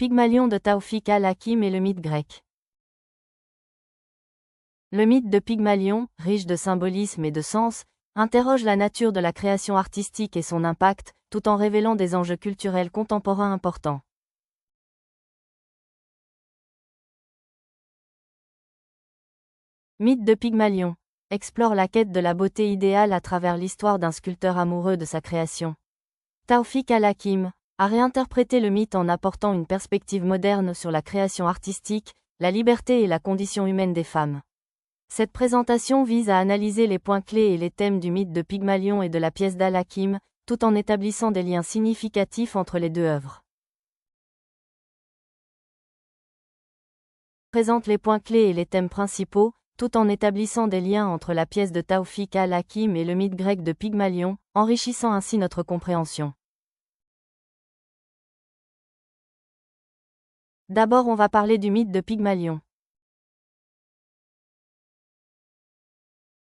Pygmalion de Taoufik al-Hakim et le mythe grec. Le mythe de Pygmalion, riche de symbolisme et de sens, interroge la nature de la création artistique et son impact, tout en révélant des enjeux culturels contemporains importants. Mythe de Pygmalion explore la quête de la beauté idéale à travers l'histoire d'un sculpteur amoureux de sa création. Taoufik al-Hakim a réinterprété le mythe en apportant une perspective moderne sur la création artistique, la liberté et la condition humaine des femmes. Cette présentation vise à analyser les points clés et les thèmes du mythe de Pygmalion et de la pièce d'al-Hakim, tout en établissant des liens significatifs entre les deux œuvres. Présente les points clés et les thèmes principaux, tout en établissant des liens entre la pièce de Taoufik al-Hakim et le mythe grec de Pygmalion, enrichissant ainsi notre compréhension. D'abord on va parler du mythe de Pygmalion.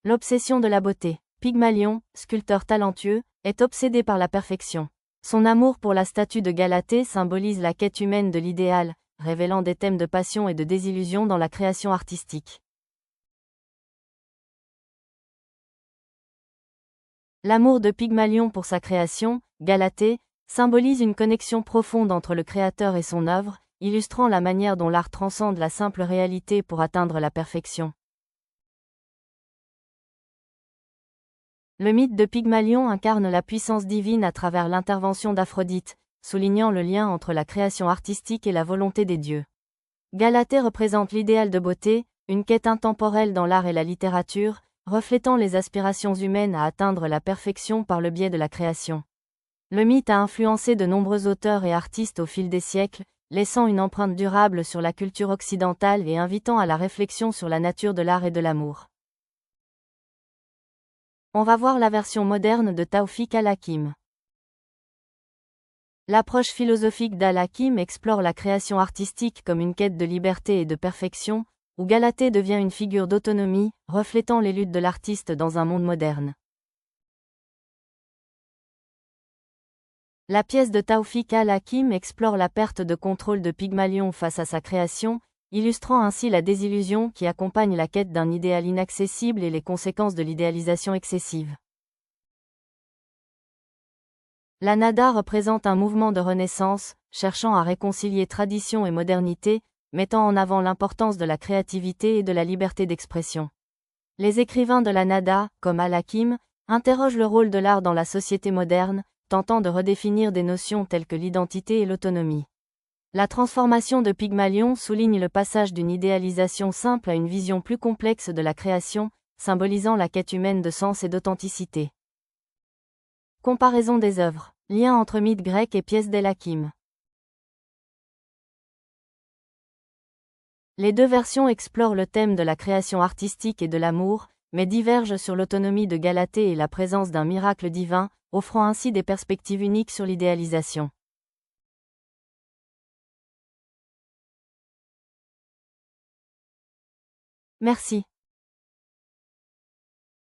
L'obsession de la beauté. Pygmalion, sculpteur talentueux, est obsédé par la perfection. Son amour pour la statue de Galatée symbolise la quête humaine de l'idéal, révélant des thèmes de passion et de désillusion dans la création artistique. L'amour de Pygmalion pour sa création, Galatée, symbolise une connexion profonde entre le créateur et son œuvre, illustrant la manière dont l'art transcende la simple réalité pour atteindre la perfection. Le mythe de Pygmalion incarne la puissance divine à travers l'intervention d'Aphrodite, soulignant le lien entre la création artistique et la volonté des dieux. Galatée représente l'idéal de beauté, une quête intemporelle dans l'art et la littérature, reflétant les aspirations humaines à atteindre la perfection par le biais de la création. Le mythe a influencé de nombreux auteurs et artistes au fil des siècles, laissant une empreinte durable sur la culture occidentale et invitant à la réflexion sur la nature de l'art et de l'amour. On va voir la version moderne de Taoufik al-Hakim. L'approche philosophique d'al-Hakim explore la création artistique comme une quête de liberté et de perfection, où Galatée devient une figure d'autonomie, reflétant les luttes de l'artiste dans un monde moderne. La pièce de Taoufik al-Hakim explore la perte de contrôle de Pygmalion face à sa création, illustrant ainsi la désillusion qui accompagne la quête d'un idéal inaccessible et les conséquences de l'idéalisation excessive. La nada représente un mouvement de renaissance, cherchant à réconcilier tradition et modernité, mettant en avant l'importance de la créativité et de la liberté d'expression. Les écrivains de la nada, comme al-Hakim, interrogent le rôle de l'art dans la société moderne, tentant de redéfinir des notions telles que l'identité et l'autonomie. La transformation de Pygmalion souligne le passage d'une idéalisation simple à une vision plus complexe de la création, symbolisant la quête humaine de sens et d'authenticité. Comparaison des œuvres. Lien entre mythe grec et pièce d'al-Hakim. Les deux versions explorent le thème de la création artistique et de l'amour, mais divergent sur l'autonomie de Galatée et la présence d'un miracle divin, offrant ainsi des perspectives uniques sur l'idéalisation. Merci.